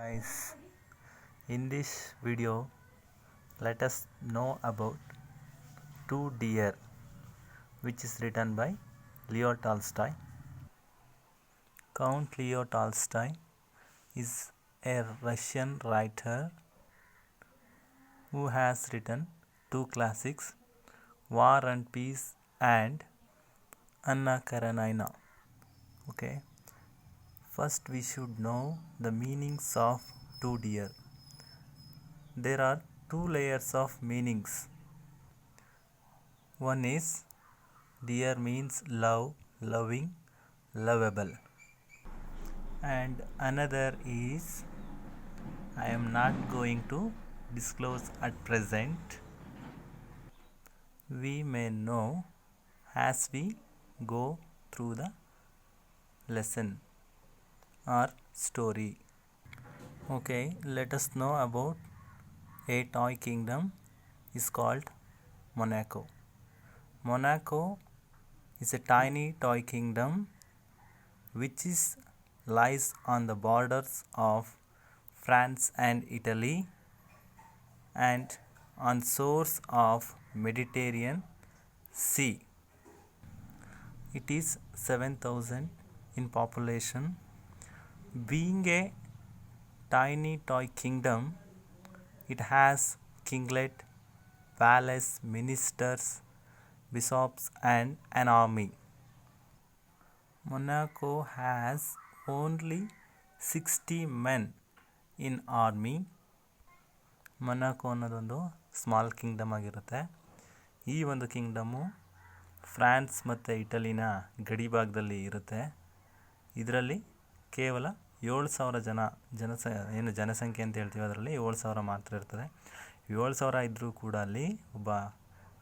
guys, in this video let us know about Two Deer, which is written by Leo Tolstoy. Count Leo Tolstoy is a Russian writer who has written two classics, War and Peace and Anna Karenina. Okay, first we should know the meanings of Two Deer. There are two layers of meanings. One is dear means love, loving, lovable, and another is I am not going to disclose at present. We may know as we go through the lesson or story. Okay, let us know about a toy kingdom is called Monaco. Monaco is a tiny toy kingdom which lies on the borders of France and Italy and on shores of Mediterranean Sea. It is 7,000 in population. Being a tiny toy kingdom, it has kinglet, palace, ministers, bishops and an army. Monaco has only 60 men in army. Monaco ಅನ್ನೋದೊಂದು small Kingdom ಆಗಿರುತ್ತೆ. ಈ ಒಂದು kingdom France ಮತ್ತು ಇಟಲಿನ ಗಡಿ ಭಾಗದಲ್ಲಿ ಇರುತ್ತೆ. ಇದರಲ್ಲಿ ಕೇವಲ 7,000 ಜನಸಂಖ್ಯೆ ಅಂತ ಹೇಳ್ತೀವಿ, ಅದರಲ್ಲಿ 7,000 ಮಾತ್ರ ಇರ್ತದೆ. 7,000 ಇದ್ದರೂ ಕೂಡ ಅಲ್ಲಿ ಒಬ್ಬ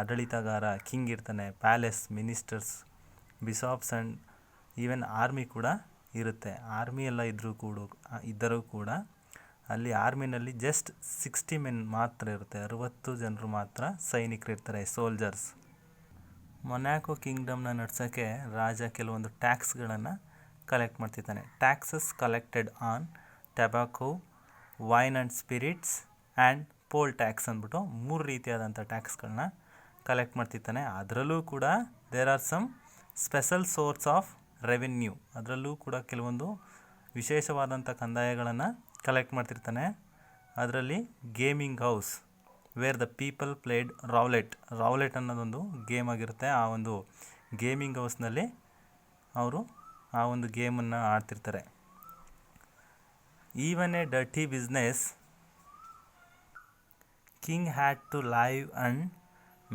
ಆಡಳಿತಗಾರ ಕಿಂಗ್ ಇರ್ತಾನೆ, palace, ministers, bishops and even army ಕೂಡ ಇರುತ್ತೆ. ಆರ್ಮಿ ಎಲ್ಲ ಇದ್ದರೂ ಕೂಡ ಅಲ್ಲಿ ಆರ್ಮಿನಲ್ಲಿ ಜಸ್ಟ್ 60 ಮೆನ್ ಮಾತ್ರ ಇರುತ್ತೆ, 60 ಜನರು ಮಾತ್ರ ಸೈನಿಕರು ಇರ್ತಾರೆ, ಸೋಲ್ಜರ್ಸ್. ಮೊನಾಕೋ ಕಿಂಗ್ಡಮ್ನ ನಡ್ಸೋಕ್ಕೆ ರಾಜ ಕೆಲವೊಂದು ಟ್ಯಾಕ್ಸ್ಗಳನ್ನು ಕಲೆಕ್ಟ್ ಮಾಡ್ತಿದ್ದಾನೆ. Taxes collected on tobacco, wine and spirits and poll tax ಅಂದ್ಬಿಟ್ಟು 3 ರೀತಿಯಾದಂಥ ಟ್ಯಾಕ್ಸ್ಗಳನ್ನ ಕಲೆಕ್ಟ್ ಮಾಡ್ತಿದ್ದಾನೆ. ಅದರಲ್ಲೂ ಕೂಡ there are some special source of revenue, ಅದರಲ್ಲೂ ಕೂಡ ಕೆಲವೊಂದು ವಿಶೇಷವಾದಂಥ ಕಂದಾಯಗಳನ್ನು ಕಲೆಕ್ಟ್ ಮಾಡ್ತಿರ್ತಾನೆ. ಅದರಲ್ಲಿ gaming house where the people played roulette ಅನ್ನೋದೊಂದು ಗೇಮ್ ಆಗಿರುತ್ತೆ. ಆ ಒಂದು ಗೇಮಿಂಗ್ ಹೌಸ್ನಲ್ಲಿ ಅವರು ಆ ಒಂದು ಗೇಮನ್ನು ಆಡ್ತಿರ್ತಾರೆ. Even a dirty business king had to live and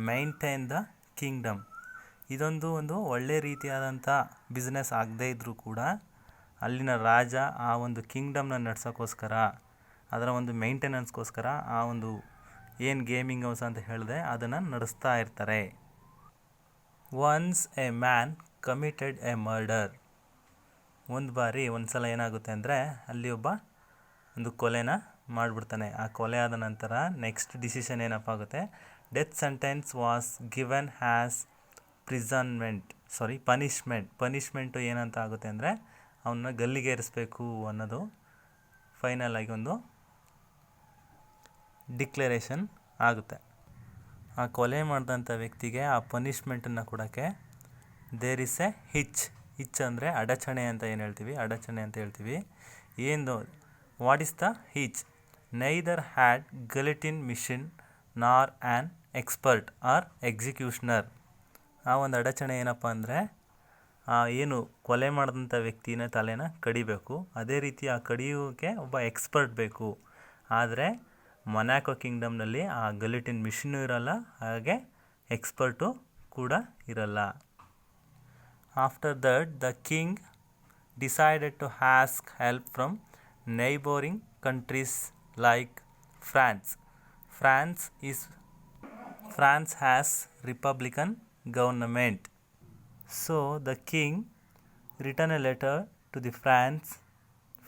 maintain the Kingdom. ಇದೊಂದು ಒಳ್ಳೆ ರೀತಿಯಾದಂಥ ಬಿಸ್ನೆಸ್ ಆಗದೇ ಇದ್ದರೂ ಕೂಡ ಅಲ್ಲಿನ ರಾಜ ಆ ಒಂದು ಕಿಂಗ್ಡಮ್ನ ನಡ್ಸೋಕ್ಕೋಸ್ಕರ, ಅದರ ಒಂದು ಮೇಂಟೆನೆನ್ಸ್ಗೋಸ್ಕರ ಆ ಒಂದು ಏನು ಗೇಮಿಂಗ್ ಹೌಸ್ ಅಂತ ಹೇಳಿದೆ ಅದನ್ನು ನಡೆಸ್ತಾ ಇರ್ತಾರೆ. Once A man committed A murder. ಒಂದು ಸಲ ಏನಾಗುತ್ತೆ ಅಂದರೆ ಅಲ್ಲಿ ಒಂದು ಕೊಲೆನ ಮಾಡಿಬಿಡ್ತಾನೆ. ಆ ಕೊಲೆ ಆದ ನಂತರ ನೆಕ್ಸ್ಟ್ ಡಿಸಿಷನ್ ಏನಪ್ಪ ಆಗುತ್ತೆ, death sentence was given has punishment ಏನಂತ ಆಗುತ್ತೆ ಅಂದರೆ ಅವನ್ನ ಗಲ್ಲಿಗೇರಿಸಬೇಕು ಅನ್ನೋದು ಫೈನಲ್ ಆಗಿ ಒಂದು ಡಿಕ್ಲರೇಷನ್ ಆಗುತ್ತೆ. ಆ ಕೊಲೆ ಮಾಡಿದಂಥ ವ್ಯಕ್ತಿಗೆ ಆ ಪನಿಷ್ಮೆಂಟನ್ನು ಕೊಡೋಕ್ಕೆ ದೇರ್ ಇಸ್ ಎ ಹಿಚ್ ಅಂದರೆ ಅಡಚಣೆ ಅಂತ ಹೇಳ್ತೀವಿ. ಏನು what is the hitch? Neither had guillotine machine nor an expert or executioner. ಆ ಒಂದು ಅಡಚಣೆ ಏನಪ್ಪ ಅಂದರೆ ಏನು ಕೊಲೆ ಮಾಡಿದಂಥ ವ್ಯಕ್ತಿನ ತಲೆನ ಕಡಿಬೇಕು, ಅದೇ ರೀತಿ ಆ ಕಡಿಯೋಕ್ಕೆ ಒಬ್ಬ ಎಕ್ಸ್ಪರ್ಟ್ ಬೇಕು. ಆದರೆ ಮೊನಾಕೋ ಕಿಂಗ್ಡಮ್ನಲ್ಲಿ ಆ ಗಿಲಿಟಿನ್ ಮಿಷಿನ್ನು ಇರಲ್ಲ, ಹಾಗೆ ಎಕ್ಸ್ಪರ್ಟು ಕೂಡ ಇರಲ್ಲ. After that the king decided to ask help from neighbouring countries like France. France has republican government. So the king written a letter to the France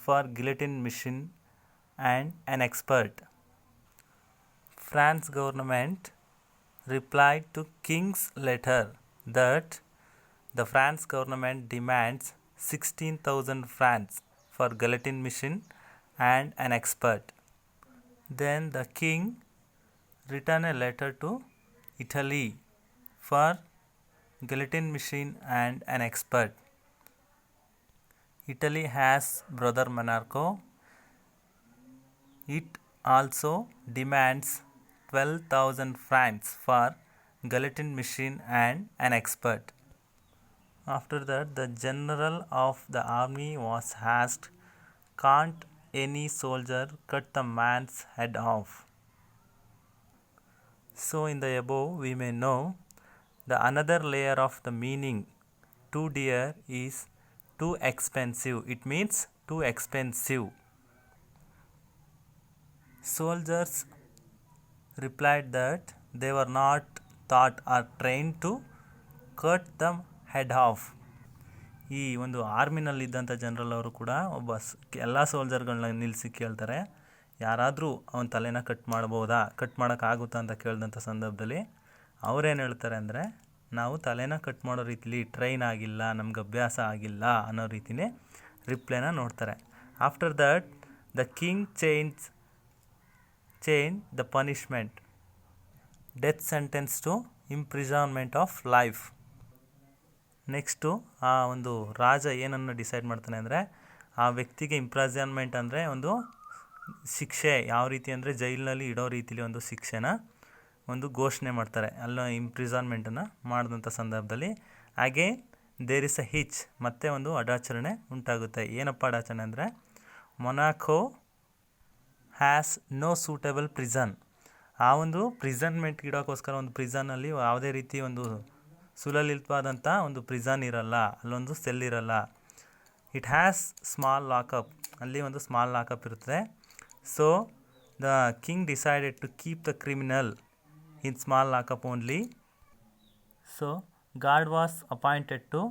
for guillotine mission and an expert. France government replied to king's letter that the France government demands 16,000 francs for guillotine mission and an expert. Then the king written a letter to Italy for guillotine machine and an expert. Italy has brother Monaco. It also demands 12,000 francs for guillotine machine and an expert. After that, the general of the army was asked, "Can't any soldier cut the man's head off?" So in the above we may know the another layer of the meaning too dear is too expensive. It means too expensive. Soldiers replied that they were not taught or trained to cut the head off. ಈ ಒಂದು ಆರ್ಮಿನಲ್ಲಿದ್ದಂಥ general ಅವರು ಕೂಡ ಎಲ್ಲ ಸೋಲ್ಜರ್ಗಳನ್ನ ನಿಲ್ಲಿಸಿ ಕೇಳ್ತಾರೆ, ಯಾರಾದರೂ ಅವನ ತಲೆನ ಕಟ್ ಮಾಡ್ಬೋದಾ, ಕಟ್ ಮಾಡೋಕ್ಕಾಗುತ್ತಾ ಅಂತ ಕೇಳಿದಂಥ ಸಂದರ್ಭದಲ್ಲಿ ಅವರೇನು ಹೇಳ್ತಾರೆ ಅಂದರೆ, ನಾವು ತಲೆನ ಕಟ್ ಮಾಡೋ ರೀತಿಲಿ ಟ್ರೈನ್ ಆಗಿಲ್ಲ, ನಮ್ಗೆ ಅಭ್ಯಾಸ ಆಗಿಲ್ಲ ಅನ್ನೋ ರೀತಿಯೇ ರಿಪ್ಲೈನ ನೋಡ್ತಾರೆ. After that the king change the punishment, death sentence to imprisonment of life. Next ಆ ಒಂದು ರಾಜ ಏನನ್ನು ಡಿಸೈಡ್ ಮಾಡ್ತಾನೆ ಅಂದರೆ, ಆ ವ್ಯಕ್ತಿಗೆ ಇಂಪ್ರಿಸನ್ಮೆಂಟ್ ಅಂದರೆ ಒಂದು ಶಿಕ್ಷೆ, ಯಾವ ರೀತಿ ಅಂದರೆ ಜೈಲಿನಲ್ಲಿ ಇಡೋ ರೀತಿಲಿ ಒಂದು ಶಿಕ್ಷೆನ ಒಂದು ಘೋಷಣೆ ಮಾಡ್ತಾರೆ. ಅಲ್ಲ ಇಂಪ್ರಿಸನ್ಮೆಂಟನ್ನು ಮಾಡಿದಂಥ ಸಂದರ್ಭದಲ್ಲಿ again there is a hitch, ಮತ್ತೆ ಒಂದು ಅಡಾಚರಣೆ ಉಂಟಾಗುತ್ತೆ. ಏನಪ್ಪ ಅಡಾಚರಣೆ ಅಂದರೆ, Monaco has no suitable prison. ಆ ಒಂದು ಪ್ರಿಸನ್ಮೆಂಟ್ ಇಡೋಕ್ಕೋಸ್ಕರ ಒಂದು ಪ್ರಿಸನ್ನಲ್ಲಿ ಯಾವುದೇ ರೀತಿ ಒಂದು ಸುಲಲಿತವಾದಂಥ ಒಂದು ಪ್ರಿಸನ್ ಇರಲ್ಲ, ಅಲ್ಲೊಂದು ಸೆಲ್ ಇರಲ್ಲ. ಇಟ್ ಹ್ಯಾಸ್ ಸ್ಮಾಲ್ ಲಾಕಪ್, ಅಲ್ಲಿ ಒಂದು ಸ್ಮಾಲ್ ಲಾಕಪ್ ಇರ್ತದೆ. So the king decided to keep the criminal in small lockup only. So guard was appointed to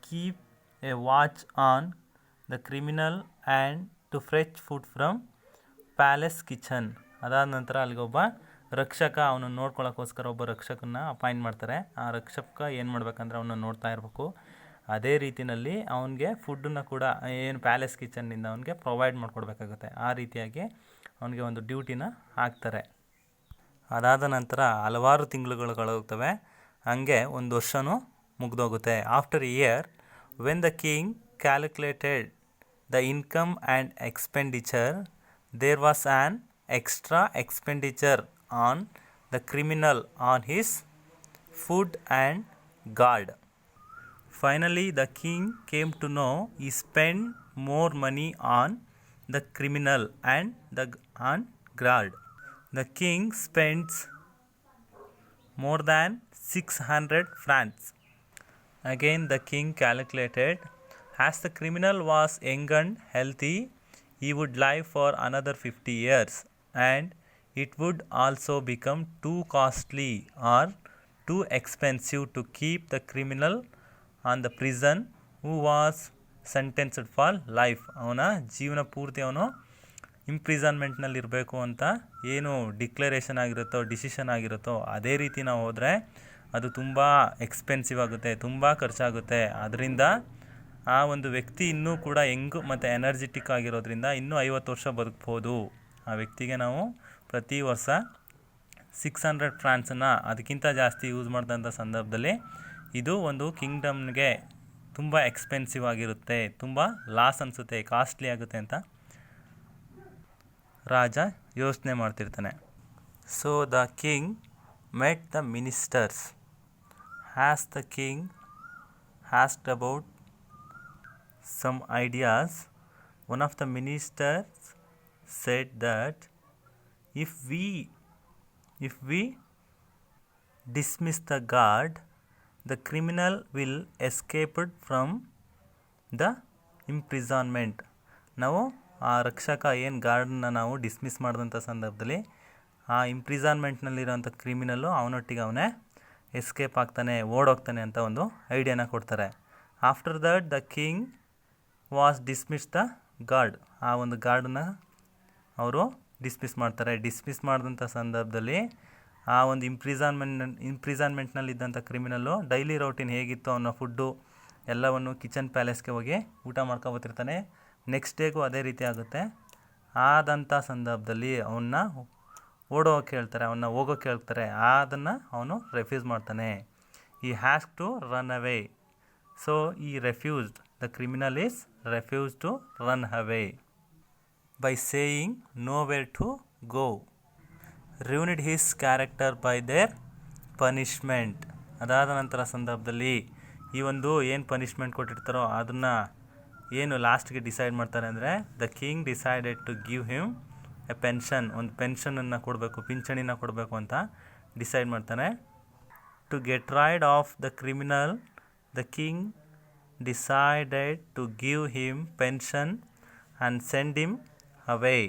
keep a watch on the criminal and to fetch food from palace kitchen. ಅದಾದ ನಂತರ ಅಲ್ಲಿಗೊಬ್ಬ ರಕ್ಷಕ, ಅವನನ್ನು ನೋಡ್ಕೊಳ್ಳೋಕ್ಕೋಸ್ಕರ ಒಬ್ಬ ರಕ್ಷಕನ appoint ಮಾಡ್ತಾರೆ. ಆ ರಕ್ಷಕ ಏನು ಮಾಡ್ಬೇಕಂದ್ರೆ ಅವನ್ನ ನೋಡ್ತಾ ಇರಬೇಕು. ಅದೇ ರೀತಿಯಲ್ಲಿ ಅವನಿಗೆ ಫುಡ್ಡನ್ನು ಕೂಡ ಏನು ಪ್ಯಾಲೇಸ್ ಕಿಚನ್ನಿಂದ ಅವನಿಗೆ ಪ್ರೊವೈಡ್ ಮಾಡಿಕೊಡ್ಬೇಕಾಗುತ್ತೆ. ಆ ರೀತಿಯಾಗಿ ಅವನಿಗೆ ಒಂದು ಡ್ಯೂಟಿನ ಹಾಕ್ತಾರೆ. ಅದಾದ ನಂತರ ಹಲವಾರು ತಿಂಗಳುಗಳು ಹಂಗೆ ಒಂದು ವರ್ಷವೂ ಮುಗಿದೋಗುತ್ತೆ. After year when the king calculated the income and expenditure, there was an extra expenditure on the criminal on his food and guard. Finally the king came to know he spend more money on the criminal and guard. The king spends more than 600 francs. Again the king calculated, as the criminal was young and healthy, he would live for another 50 years, and it would also become too costly or too expensive to keep the criminal on the prison who was sentenced for life. ಅವನ ಜೀವನ ಪೂರ್ತಿ ಅವನು ಇಂಪ್ರಿಸನ್ಮೆಂಟ್ನಲ್ಲಿ ಇರಬೇಕು ಅಂತ ಏನು declaration ಆಗಿರುತ್ತೋ, decision ಆಗಿರುತ್ತೋ, ಅದೇ ರೀತಿ ನಾವು ಹೋದರೆ ಅದು ತುಂಬ ಎಕ್ಸ್ಪೆನ್ಸಿವ್ ಆಗುತ್ತೆ, ತುಂಬ ಖರ್ಚಾಗುತ್ತೆ. ಅದರಿಂದ ಆ ಒಂದು ವ್ಯಕ್ತಿ ಇನ್ನೂ ಕೂಡ ಯಂಗ್ ಮತ್ತು ಎನರ್ಜೆಟಿಕ್ ಆಗಿರೋದ್ರಿಂದ ಇನ್ನೂ 50 ವರ್ಷ ಬದುಕ್ಬೋದು. ಆ ವ್ಯಕ್ತಿಗೆ ನಾವು ಪ್ರತಿ ವರ್ಷ 600 ಫ್ರಾನ್ಸನ್ನು ಅದಕ್ಕಿಂತ ಜಾಸ್ತಿ ಯೂಸ್ ಮಾಡಿದಂಥ ಸಂದರ್ಭದಲ್ಲಿ ಇದು ಒಂದು ಕಿಂಗ್ಡಮ್ಗೆ ತುಂಬ ಎಕ್ಸ್ಪೆನ್ಸಿವ್ ಆಗಿರುತ್ತೆ, ತುಂಬ ಲಾಸ್ ಅನಿಸುತ್ತೆ, ಕಾಸ್ಟ್ಲಿ ಆಗುತ್ತೆ ಅಂತ ರಾಜ ಯೋಚನೆ ಮಾಡ್ತಿರ್ತಾನೆ. So the king met the ministers. Has the king asked about some ideas, one of the ministers said that if we dismiss the guard, the criminal will escape from the imprisonment. ನಾವು ಆ ರಕ್ಷಕ ಏನು ಗಾರ್ಡನ್ನ ನಾವು dismiss ಮಾಡಿದಂಥ ಸಂದರ್ಭದಲ್ಲಿ ಆ ಇಂಪ್ರಿಸನ್ಮೆಂಟ್ನಲ್ಲಿರೋಂಥ criminal ಅವನೊಟ್ಟಿಗೆ ಅವನೇ escape ಆಗ್ತಾನೆ, ಓಡೋಗ್ತಾನೆ ಅಂತ ಒಂದು ಐಡಿಯಾನ ಕೊಡ್ತಾರೆ. After that the king was dismiss the guard. ಆ ಒಂದು ಗಾರ್ಡನ್ನ ಅವರು ಡಿಸ್ಮಿಸ್ ಮಾಡ್ತಾರೆ. ಡಿಸ್ಮಿಸ್ ಮಾಡಿದಂಥ ಸಂದರ್ಭದಲ್ಲಿ ಆ ಒಂದು ಇಂಪ್ರಿಸನ್ಮೆಂಟ್ನಲ್ಲಿದ್ದಂಥ ಕ್ರಿಮಿನಲ್ಲು ಡೈಲಿ ರೌಟೀನ್ ಹೇಗಿತ್ತು ಅನ್ನೋ ಫುಡ್ಡು ಎಲ್ಲವನ್ನು ಕಿಚನ್ ಪ್ಯಾಲೇಸ್ಗೆ ಹೋಗಿ ಊಟ ಮಾಡ್ಕೊಬತ್ತಿರ್ತಾನೆ. ನೆಕ್ಸ್ಟ್ ಡೇಗೂ ಅದೇ ರೀತಿ ಆಗುತ್ತೆ. ಆದಂಥ ಸಂದರ್ಭದಲ್ಲಿ ಅವನ್ನ ಓಡೋಕೆ ಹೇಳ್ತಾರೆ, ಅವನ್ನ ಹೋಗೋಕೆ ಹೇಳ್ತಾರೆ, ಅದನ್ನು ಅವನು ರೆಫ್ಯೂಸ್ ಮಾಡ್ತಾನೆ. He has to run away. So he refused, the criminal is refuse to run away by saying no where to go. ruined his character by their punishment. ಅದಾದ ನಂತರ ಸಂದರ್ಭದಲ್ಲಿ ಈ ಒಂದು ಏನು ಪನಿಷ್ಮೆಂಟ್ ಕೊಟ್ಟಿರ್ತಾರೋ ಅದನ್ನು ಏನು ಲಾಸ್ಟ್ಗೆ ಡಿಸೈಡ್ ಮಾಡ್ತಾರೆ ಅಂದರೆ, the king decided to give him a pension, ಒಂದು ಪೆನ್ಷನನ್ನು ಕೊಡಬೇಕು, ಪಿಂಚಣಿನ ಕೊಡಬೇಕು ಅಂತ ಡಿಸೈಡ್ ಮಾಡ್ತಾನೆ. To get rid of the criminal, the king decided to give him pension and send him away.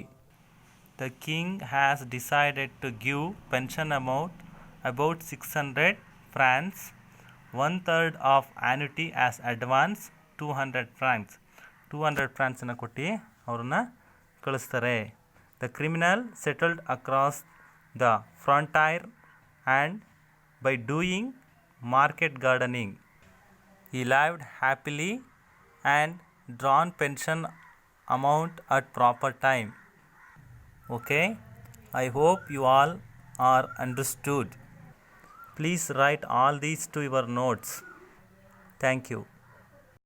The king has decided to give pension amount about 600 francs, 1/3 of annuity as advance 200 francs. 200 francs ಅನ್ನು ಕೊಟ್ಟು ಅವ್ರನ್ನ ಕಳಿಸ್ತಾರೆ. The criminal settled across the frontier and by doing market gardening he lived happily and drawn pension amount at proper time. Okay, I hope you all are understood. Please write all these to your notes. Thank you.